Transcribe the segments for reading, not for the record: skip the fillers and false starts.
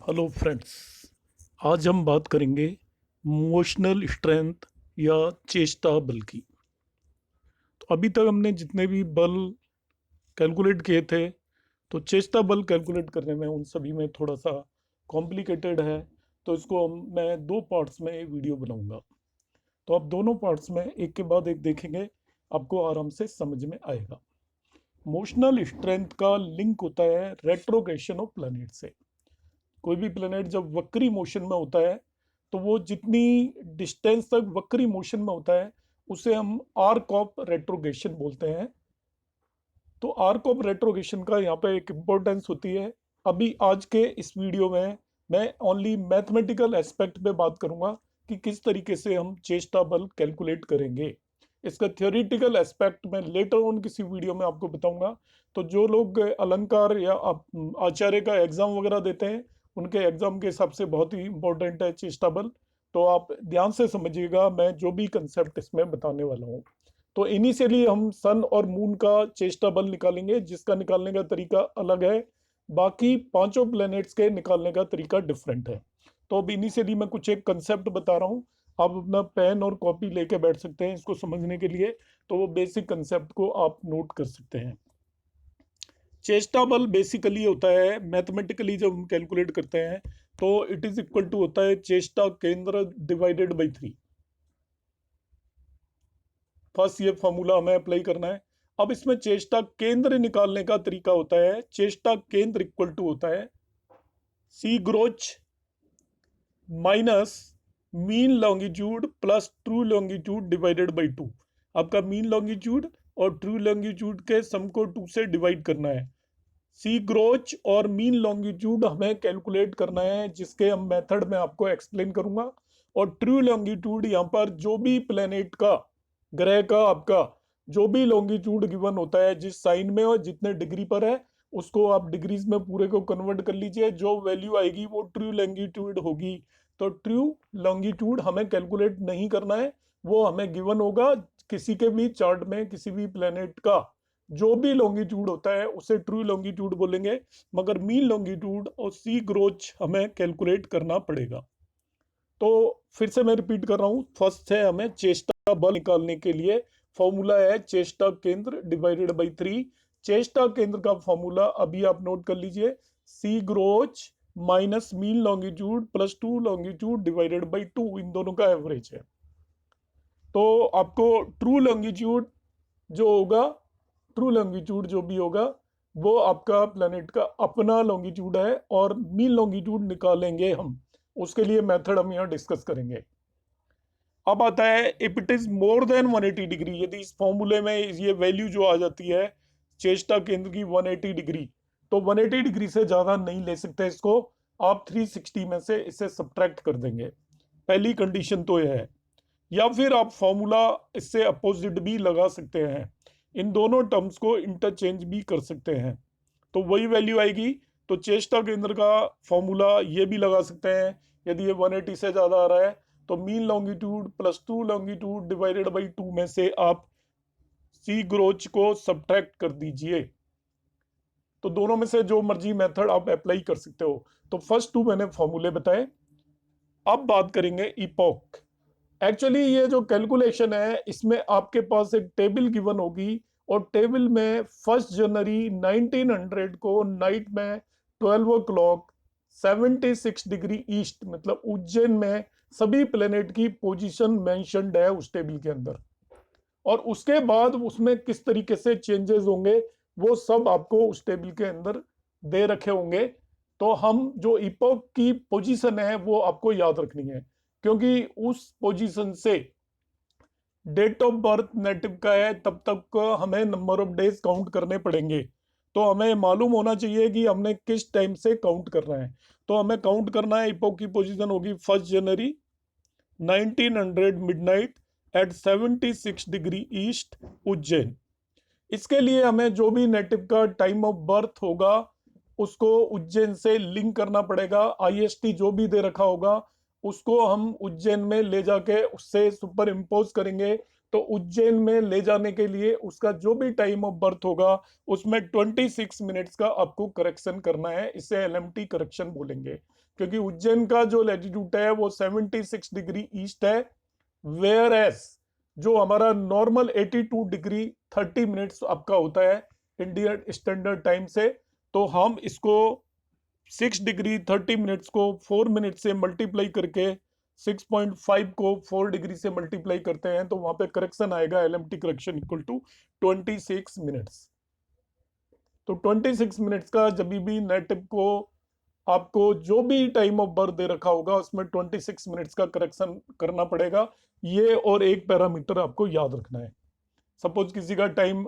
Hello friends. आज हम बात करेंगे इमोशनल स्ट्रेंथ या चेष्टा बल की। तो अभी तक हमने जितने भी बल कैलकुलेट किए थे, तो चेष्टा बल कैलकुलेट करने में उन सभी में थोड़ा सा कॉम्प्लिकेटेड है। तो इसको मैं दो पार्ट्स में वीडियो बनाऊंगा। तो आप दोनों पार्ट्स में एक के बाद एक देखेंगे, आपको आराम से समझ में आएगा। इमोशनल स्ट्रेंथ का लिंक होता है रेट्रोग्रेशन ऑफ प्लैनेट से। कोई भी प्लेनेट जब वक्री मोशन में होता है, तो वो जितनी डिस्टेंस तक वक्री मोशन में होता है उसे हम आर्क ऑफ रेट्रोगेशन बोलते हैं। तो आर्क ऑफ रेट्रोगेशन का यहाँ पे एक इम्पोर्टेंस होती है। अभी आज के इस वीडियो में मैं ओनली मैथमेटिकल एस्पेक्ट पे बात करूंगा कि किस तरीके से हम चेष्टा बल कैलकुलेट करेंगे। इसका थियोरिटिकल एस्पेक्ट मैं लेटर ऑन किसी वीडियो में आपको बताऊंगा। तो जो लोग अलंकार या आचार्य का एग्जाम वगैरह देते हैं, उनके एग्जाम के हिसाब से बहुत ही इंपॉर्टेंट है चेष्टा बल। तो आप ध्यान से समझिएगा मैं जो भी कंसेप्ट इसमें बताने वाला हूँ। तो इनिशियली हम सन और मून का चेष्टा बल निकालेंगे, जिसका निकालने का तरीका अलग है। बाकी पांचों प्लैनेट्स के निकालने का तरीका डिफरेंट है। तो अब इनिशियली मैं कुछ एक कंसेप्ट बता रहा हूँ। आप अपना पेन और कॉपी लेके बैठ सकते हैं इसको समझने के लिए। तो वो बेसिक कंसेप्ट को आप नोट कर सकते हैं। चेष्टा बल बेसिकली होता है, मैथमेटिकली जब हम कैलकुलेट करते हैं तो इट इज इक्वल टू होता है चेष्टा केंद्र डिवाइडेड बाई 3। फर्स्ट ये फॉर्मूला हमें अप्लाई करना है। अब इसमें चेष्टा केंद्र निकालने का तरीका होता है, चेष्टा केंद्र इक्वल टू होता है सी ग्रोच minus mean longitude plus true longitude divided by 2। आपका मीन लॉन्गिट्यूड और ट्रू लॉन्गिट्यूड के सम को 2 से डिवाइड करना है। सी ग्रोच और मीन लॉन्गिट्यूड हमें कैलकुलेट करना है, जिसके हम मेथड में आपको एक्सप्लेन करूंगा। और ट्रू लॉन्गिट्यूड यहाँ पर जो भी प्लेनेट का, ग्रह का आपका जो भी लॉन्गिट्यूड गिवन होता है, जिस साइन में और जितने डिग्री पर है, उसको आप डिग्रीज में पूरे को कन्वर्ट कर लीजिए। जो वैल्यू आएगी वो ट्रू लॉन्गिट्यूड होगी। तो ट्रू लॉन्गिट्यूड हमें कैलकुलेट नहीं करना है, वो हमें गिवन होगा। किसी के भी चार्ट में किसी भी प्लेनेट का जो भी लॉन्गिट्यूड होता है उसे ट्रू लॉन्गिट्यूड बोलेंगे, मगर मीन लॉन्गिट्यूड और सी ग्रोच हमें कैलकुलेट करना पड़ेगा। तो फिर से मैं रिपीट कर रहा हूं, फर्स्ट है हमें चेष्टा बल निकालने के लिए फॉर्मूला है चेष्टा केंद्र डिवाइडेड बाई 3। चेष्टा केंद्र का फॉर्मूला अभी आप नोट कर लीजिए, सी ग्रोच minus mean longitude plus true longitude divided by 2, इन दोनों का एवरेज है। तो आपको ट्रू लॉन्गिट्यूड जो होगा, ट्रू लॉन्गिट्यूड जो भी होगा वो आपका प्लेनेट का अपना लॉन्गिट्यूड है, और मीन लॉन्गिट्यूड निकालेंगे हम। उसके लिए मेथड हम यहाँ डिस्कस करेंगे। अब आता है if it is more than 180 degree. यदि इस फॉर्मूले में ये वैल्यू जो आ जाती है चेष्टा केंद्र की 180 डिग्री, तो 180 डिग्री से ज्यादा नहीं ले सकते इसको। आप 360 में से इसे सब्ट्रैक्ट कर देंगे। पहली कंडीशन तो यह है। या फिर आप फॉर्मूला इससे अपोजिट भी लगा सकते हैं, इन दोनों टर्म्स को इंटरचेंज भी कर सकते हैं। तो वही वैल्यू आएगी। तो चेष्टा केंद्र का फॉर्मूला ये भी लगा सकते हैं, यदि ये 180 से ज्यादा आ रहा है तो mean longitude plus true longitude divided by 2 में से आप सी ग्रोच को सब्ट्रैक्ट कर दीजिए। तो दोनों में से जो मर्जी मेथड आप अप्लाई कर सकते हो। तो फर्स्ट 2 मैंने फॉर्मूले बताए। अब बात करेंगे इपोक। एक्चुअली ये जो कैलकुलेशन है इसमें आपके पास एक टेबल गिवन होगी, और टेबल में 1 जनवरी 1900 को नाइट में 12 o'clock 76 डिग्री ईस्ट, मतलब उज्जैन में सभी प्लेनेट की पोजीशन मेंशन्ड है उस टेबल के अंदर। और उसके बाद उसमें किस तरीके से चेंजेस होंगे वो सब आपको उस टेबल के अंदर दे रखे होंगे। तो हम जो इपोक की पोजीशन है वो आपको याद रखनी है, क्योंकि उस पोजीशन से डेट ऑफ बर्थ नेटिव का है तब तक हमें नंबर ऑफ डेज काउंट करने पड़ेंगे। तो हमें मालूम होना चाहिए कि हमने किस टाइम से काउंट करना है। तो हमें काउंट करना है, इपोक की पोजीशन होगी 1 जनवरी 1900 midnight at 76 degree east Ujjain. इसके लिए हमें जो भी नेटिव का टाइम ऑफ बर्थ होगा उसको उज्जैन से लिंक करना पड़ेगा। आईएसटी जो भी दे रखा होगा उसको हम उज्जैन में ले जाके उससे सुपर इम्पोज करेंगे। तो उज्जैन में ले जाने के लिए उसका जो भी टाइम ऑफ बर्थ होगा उसमें 26 मिनट्स का आपको करेक्शन करना है। इसे एलएमटी करेक्शन बोलेंगे, क्योंकि उज्जैन का जो लैटिट्यूड है वो 76 डिग्री ईस्ट है, वेयर एस जो हमारा नॉर्मल 82 डिग्री 30 मिनट्स आपका होता है इंडियन स्टैंडर्ड टाइम से। तो हम इसको 6 डिग्री 30 मिनट्स को 4 मिनट से मल्टीप्लाई करके 6.5 को 4 डिग्री से मल्टीप्लाई करते हैं तो वहां पे करेक्शन आएगा LMT correction equal to 26 minutes. तो 26 मिनट्स का जब भी नेटिव को आपको जो भी टाइम ऑफ बर्थ दे रखा होगा उसमें 26 मिनट्स का करेक्शन करना पड़ेगा। ये और एक पैरामीटर आपको याद रखना है। सपोज किसी का टाइम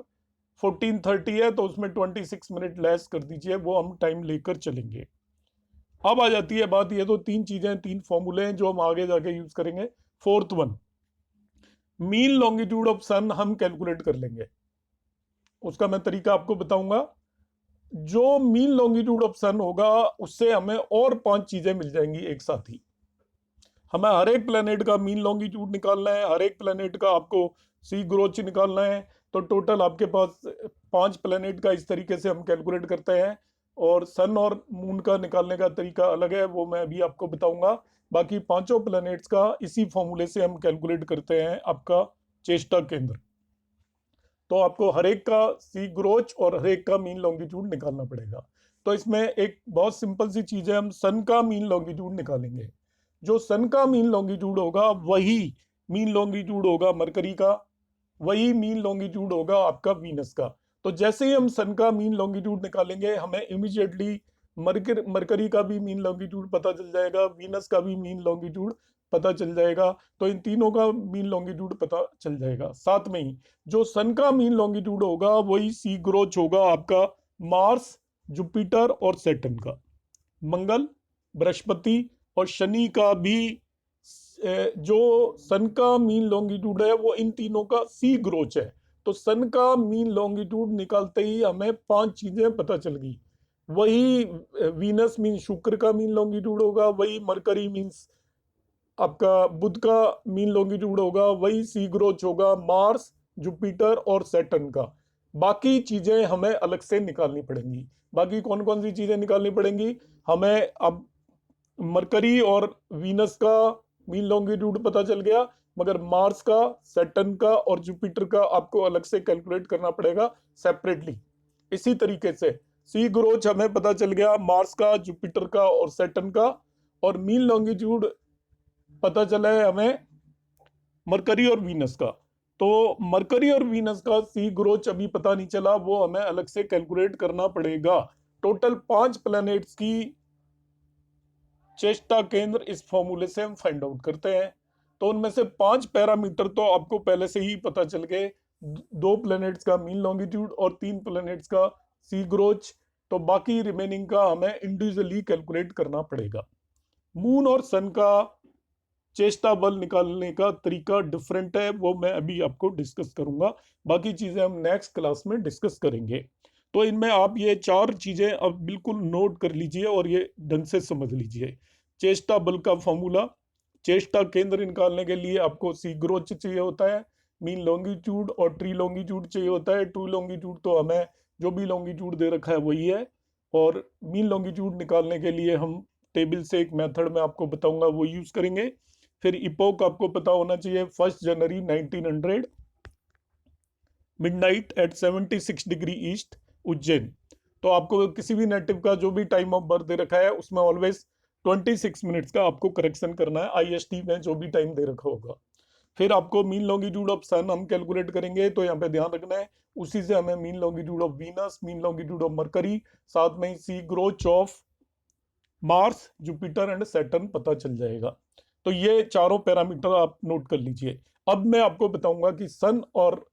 14:30 है तो उसमें 26 मिनट लेस कर दीजिए, वो हम टाइम लेकर चलेंगे। अब आ जाती है बात, ये तो तीन चीजें, तीन फॉर्मूले हैं जो हम आगे जाके यूज करेंगे। Fourth one, mean longitude of sun हम कैलकुलेट कर लेंगे। उसका मैं तरीका आपको बताऊंगा। जो मीन लॉन्गिट्यूड ऑफ सन होगा उससे हमें और 5 चीजें मिल जाएंगी एक साथ ही। हमें हर एक प्लेनेट का मीन लॉन्गिट्यूड निकालना है, हर एक प्लेनेट का आपको सी ग्रोच निकालना है। तो टोटल आपके पास 5 प्लेनेट का इस तरीके से हम कैलकुलेट करते हैं। और सन और मून का निकालने का तरीका अलग है, वो मैं अभी आपको बताऊंगा। बाकी पांचों प्लेनेट्स का इसी फॉर्मूले से हम कैलकुलेट करते हैं आपका चेष्टा केंद्र। तो आपको हर एक का सी ग्रोच और हर एक का मीन लॉन्गिट्यूड निकालना पड़ेगा। तो इसमें एक बहुत सिंपल सी चीज है, हम सन का मीन लॉन्गिट्यूड निकालेंगे। जो सन का मीन लॉन्गिट्यूड होगा वही मीन लॉन्गिट्यूड होगा मरकरी का, वही मीन लॉन्गिट्यूड होगा आपका वीनस का। तो जैसे ही हम सन का मीन लॉन्गिट्यूड निकालेंगे हमें इमीडिएटली मरकरी का भी मीन लॉन्गिट्यूड पता चल जाएगा, वीनस का भी मीन लॉन्गिट्यूड पता चल जाएगा। तो इन तीनों का मीन लॉन्गिट्यूड पता चल जाएगा। साथ में ही जो सन का मीन लॉन्गिट्यूड होगा वही सी ग्रोच होगा आपका मार्स, जुपिटर और सैटर्न का। मंगल, बृहस्पति और शनि का भी जो सन का मीन लॉन्गिट्यूड है वो इन तीनों का सी ग्रोच है। तो सन का मीन लॉन्गिट्यूड निकालते ही हमें 5 चीजें पता चल गई। वही वीनस मीन शुक्र का मीन लॉन्गिट्यूड होगा, वही मरकरी मीन्स आपका बुध का मीन लॉन्गिट्यूड होगा, वही सी ग्रोच होगा मार्स, जुपिटर और सैटर्न का। बाकी चीजें हमें अलग से निकालनी पड़ेंगी। बाकी कौन कौन सी चीजें निकालनी पड़ेंगी हमें? अब मरकरी और वीनस का मीन लॉन्गिट्यूड पता चल गया, मगर मार्स का, सैटर्न का और जुपिटर का आपको अलग से कैलकुलेट करना पड़ेगा सेपरेटली। इसी तरीके से सी ग्रोच हमें पता चल गया मार्स का, जुपिटर का और सैटर्न का। और मीन लॉन्गिट्यूड पता चला है हमें मरकरी और वीनस का। तो मरकरी और वीनस का सी ग्रोच अभी पता नहीं चला, वो हमें अलग से कैलकुलेट करना पड़ेगा। टोटल 5 प्लैनेट्स की चेष्टा केंद्र इस फॉर्मूले से हम फाइंड आउट करते हैं। तो उनमें से 5 पैरामीटर तो आपको पहले से ही पता चल गए, 2 प्लैनेट्स का मीन लॉन्गिट्यूड और 3 प्लैनेट्स का सी ग्रोच। तो बाकी रिमेनिंग का हमें इंडिविजुअली कैलकुलेट करना पड़ेगा। मून और सन का चेष्टा बल निकालने का तरीका डिफरेंट है, वो मैं अभी आपको डिस्कस करूंगा। बाकी चीजें हम नेक्स्ट क्लास में डिस्कस करेंगे। तो इनमें आप ये 4 चीजें अब बिल्कुल नोट कर लीजिए और ये ढंग से समझ लीजिए। चेष्टा बल का फॉर्मूला, चेष्टा केंद्र निकालने के लिए आपको सी ग्रोच चाहिए होता है, मीन लॉन्गिट्यूड और ट्री लॉन्गिट्यूड चाहिए होता है। ट्रू लॉन्गिट्यूड तो हमें जो भी लॉन्गिट्यूड दे रखा है वही है। और मीन लॉन्गिट्यूड निकालने के लिए हम टेबल से एक मेथड में आपको बताऊंगा वो यूज करेंगे। फिर इपोक आपको पता होना चाहिए, 1 जनवरी 1900 midnight at 76 degree east Ujjain. तो आपको किसी भी नेटिव का जो भी टाइम ऑफ बर्थ दे रखा है उसमें ऑलवेज 26 मिनट्स का आपको करेक्शन करना है आईएसटी में जो भी टाइम दे रखा होगा। फिर आपको मीन लॉन्गिट्यूड ऑफ सन हम कैलकुलेट करेंगे, तो यहाँ पे ध्यान रखना है उसी से हमें mean longitude of Venus, mean longitude of Mercury, साथ में ही सी ग्रोच of Mars, Jupiter and Saturn पता चल जाएगा। तो ये चारों पैरामीटर आप नोट कर लीजिए। अब मैं आपको बताऊंगा कि सन और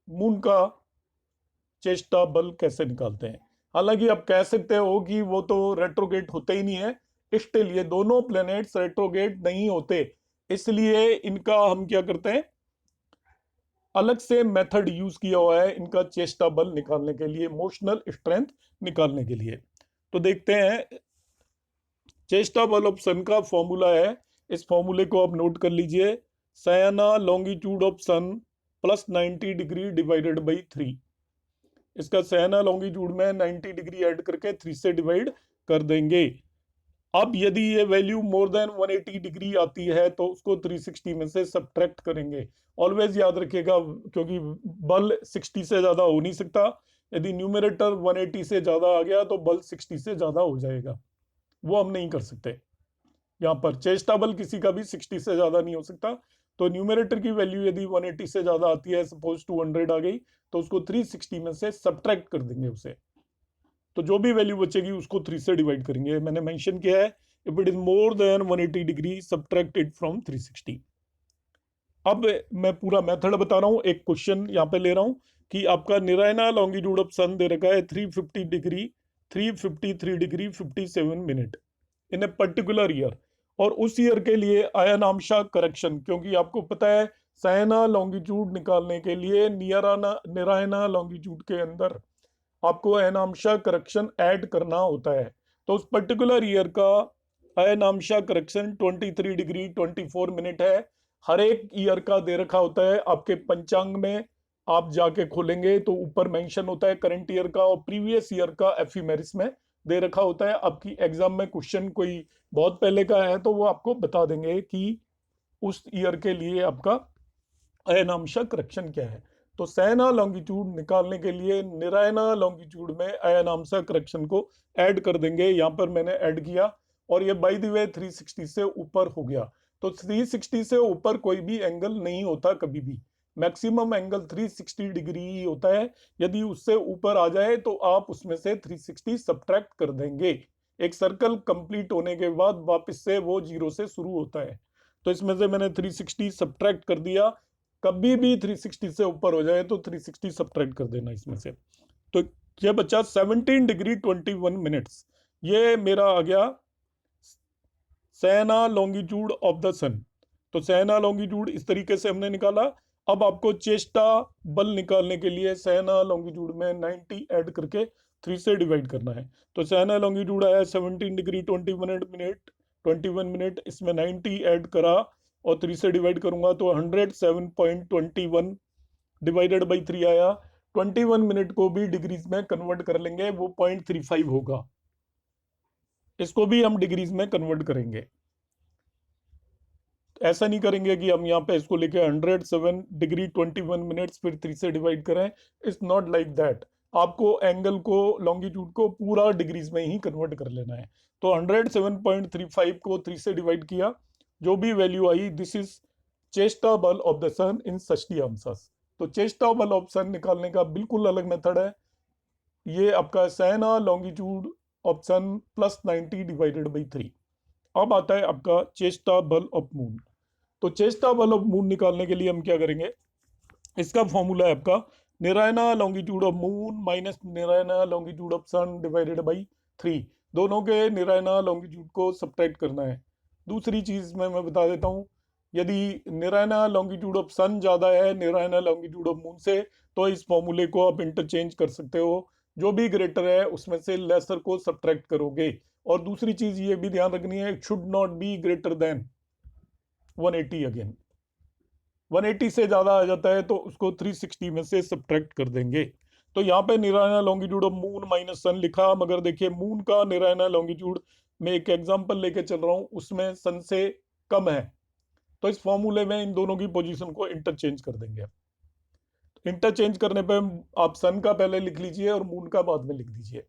मून का चेष्टा बल कैसे निकालते हैं। हालांकि आप कह सकते हो कि वो तो रेट्रोगेट होते ही नहीं है, स्टिल ये दोनों प्लैनेट्स रेट्रोगेट नहीं होते, इसलिए इनका हम क्या करते हैं, अलग से मेथड यूज किया हुआ है इनका चेष्टा बल निकालने के लिए, मोशनल स्ट्रेंथ निकालने के लिए। तो देखते हैं, चेष्टा बल ऑफ सन का फॉर्मूला है, इस फॉर्मूले को आप नोट कर लीजिए। सायाना longitude of sun plus 90 degree divided by 3। इसका सहना लॉन्गिट्यूड में 90 डिग्री ऐड करके 3 से डिवाइड कर देंगे। अब यदि ये वैल्यू मोर देन 180 डिग्री आती है तो उसको 360 में से सब्ट्रैक्ट करेंगे। ऑलवेज याद रखिएगा, क्योंकि बल 60 से ज्यादा हो नहीं सकता। यदि न्यूमरेटर 180 से ज्यादा आ गया तो बल 60 से ज्यादा हो जाएगा, वो हम नहीं कर सकते। यहाँ पर चेष्टा बल किसी का भी 60 से ज्यादा नहीं हो सकता। तो न्यूमरेटर की वैल्यू यदि 180 से ज्यादा आती है, सपोज 200 आ गई, तो उसको 360 में से सब्ट्रैक्ट कर देंगे उसे। तो जो भी वैल्यू बचेगी उसको 3 से डिवाइड करेंगे। मैंने मेंशन किया है, if it is more than 180 degree subtract it from 360। अब मैं पूरा मेथड बता रहा हूँ, एक क्वेश्चन यहाँ पे ले रहा हूँ कि आपका निरायना लॉन्गिट्यूड ऑफ सन दे रखा है 350 degree 353 degree 57 minute in a particular year, और उस ईयर के लिए अयनांशा करेक्शन, क्योंकि आपको पता है सायना लॉन्गिट्यूड निकालने के लिए निरायना लॉन्गिट्यूड के अंदर आपको अयनांशा करेक्शन ऐड करना होता है। तो उस पर्टिकुलर ईयर का अयनांशा करेक्शन 23 डिग्री 24 मिनट है। हर एक ईयर का दे रखा होता है आपके पंचांग में। आप जाके खोलेंगे तो ऊपर मेंशन होता है करंट ईयर का, और प्रीवियस ईयर का एफईमेरिस में दे रखा होता है। आपकी एग्जाम में क्वेश्चन कोई बहुत पहले का है तो वो आपको बता देंगे कि उस ईयर के लिए आपका अयनांशा करेक्शन क्या है। तो सैना लॉन्गिट्यूड निकालने के लिए निरायना लॉन्गिट्यूड में अयनांशा करेक्शन को ऐड कर देंगे। यहाँ पर मैंने ऐड किया, और ये बाय द वे 360 से ऊपर हो गया। तो 360 से ऊपर कोई भी एंगल नहीं होता कभी भी, मैक्सिमम एंगल 360 डिग्री ही होता है। यदि उससे ऊपर आ जाए तो आप उसमें से 360 सब्ट्रैक्ट कर देंगे। एक सर्कल कंप्लीट होने के बाद वापस से वो जीरो से शुरू होता है। तो इसमें से मैंने 360 सब्ट्रैक्ट कर दिया। कभी भी 360 से ऊपर हो जाए तो 360 सब्ट्रैक्ट कर देना इसमें से। तो ये बचा 17 डिग्री 21 मिनट्स। ये मेरा आ गया सैना लॉन्गिट्यूड ऑफ द सन। तो सैना लॉन्गिट्यूड इस तरीके से हमने निकाला। अब आपको चेष्टा बल निकालने के लिए सैना लॉन्गिट्यूड में 90 ऐड करके 3 से डिवाइड करना है। तो सैना लॉन्गिट्यूड आया 17 डिग्री 21 मिनट, इसमें 90 ऐड करा और 3 से डिवाइड करूंगा तो 107.21 डिवाइडेड बाई 3 आया। 21 मिनट को भी डिग्रीज में कन्वर्ट कर लेंगे, वो 0.35 होगा। इसको भी हम डिग्रीज में कन्वर्ट करेंगे। ऐसा नहीं करेंगे कि हम यहाँ पे इसको लेके 107 डिग्री 21 मिनट्स फिर 3 से डिवाइड करें। It's not like that. आपको एंगल को, लॉन्गिट्यूड को पूरा डिग्रीज में ही कन्वर्ट कर लेना है। तो 107.35 को 3 से डिवाइड किया, जो भी वैल्यू आई, दिस इज चेष्टा बल ऑफ द सन इन 60 अंशास। तो चेष्टा बल ऑफ सन निकालने का बिल्कुल अलग मेथड है। ये आपका सैना longitude of sun plus 90 divided by 3। अब आता है आपका चेष्टा बल ऑफ मून। तो चेष्टा बल ऑफ मून निकालने के लिए हम क्या करेंगे, इसका फॉर्मूला है आपका निरायना लॉन्गिट्यूड ऑफ मून माइनस निरायना longitude of sun divided by 3। दोनों के निरायना लॉन्गिट्यूड को सब्ट्रैक्ट करना है। दूसरी चीज मैं बता देता हूँ, यदि निरायना लॉन्गिट्यूड ऑफ सन ज्यादा है निरायना लॉन्गिट्यूड ऑफ मून से, तो इस फॉर्मूले को आप इंटरचेंज कर सकते हो। जो भी ग्रेटर है उसमें से लेसर को सब्ट्रैक्ट करोगे। और दूसरी चीज ये भी ध्यान रखनी है, it should not be greater than 180। Again 180 से ज्यादा आ जाता है तो उसको 360 में से सब्ट्रैक्ट कर देंगे। तो यहाँ पे निरायना लॉन्गिट्यूड ऑफ मून माइनस सन लिखा, मगर देखिए मून का निरायना लॉन्गिट्यूड में एक एग्जांपल लेके चल रहा हूँ, उसमें सन से कम है। तो इस फॉर्मूले में इन दोनों की पोजीशन को इंटरचेंज कर देंगे। इंटरचेंज करने पे आप सन का पहले लिख लीजिए और मून का बाद में लिख दीजिए।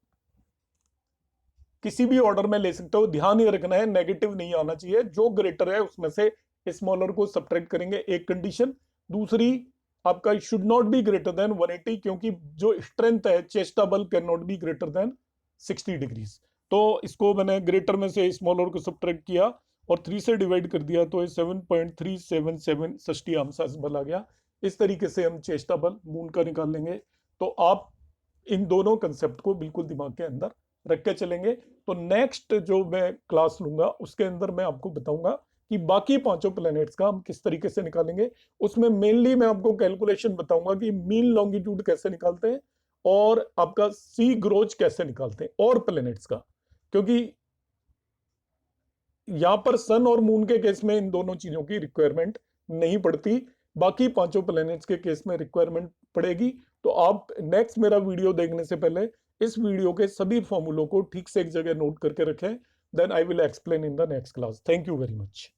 किसी भी ऑर्डर में ले सकते हो, ध्यान ये रखना है नेगेटिव नहीं आना चाहिए। जो ग्रेटर है उसमें से स्मॉलर को सब्ट्रैक्ट करेंगे, एक कंडीशन। दूसरी, आपका should not be greater than 180, क्योंकि जो स्ट्रेंथ है चेष्टा बल can not be greater than 60 degrees. तो इसको मैंने ग्रेटर में से स्मॉलर को सब्ट्रैक्ट किया और 3 से डिवाइड कर दिया, तो 7.377 षष्ठी अंशांश बल आ गया। इस तरीके से हम चेष्टा बल मून का निकाल लेंगे। तो आप इन दोनों कंसेप्ट को बिल्कुल दिमाग के अंदर रख के चलेंगे। तो नेक्स्ट जो मैं क्लास लूंगा उसके अंदर मैं आपको बताऊंगा कि बाकी पांचों प्लैनेट्स का हम किस तरीके से निकालेंगे। उसमें मेनली मैं आपको कैलकुलेशन बताऊंगा कि मीन लॉन्गिट्यूड कैसे निकालते हैं और आपका सी ग्रोच कैसे निकालते हैं और प्लैनेट्स का, क्योंकि यहां पर सन और मून के केस में इन दोनों चीजों की रिक्वायरमेंट नहीं पड़ती। बाकी पांचों प्लैनेट्स के केस में रिक्वायरमेंट पड़ेगी। तो आप नेक्स्ट मेरा वीडियो देखने से पहले इस वीडियो के सभी फॉर्मूलों को ठीक से एक जगह नोट करके रखें, then I will explain in the next class. Thank you very much.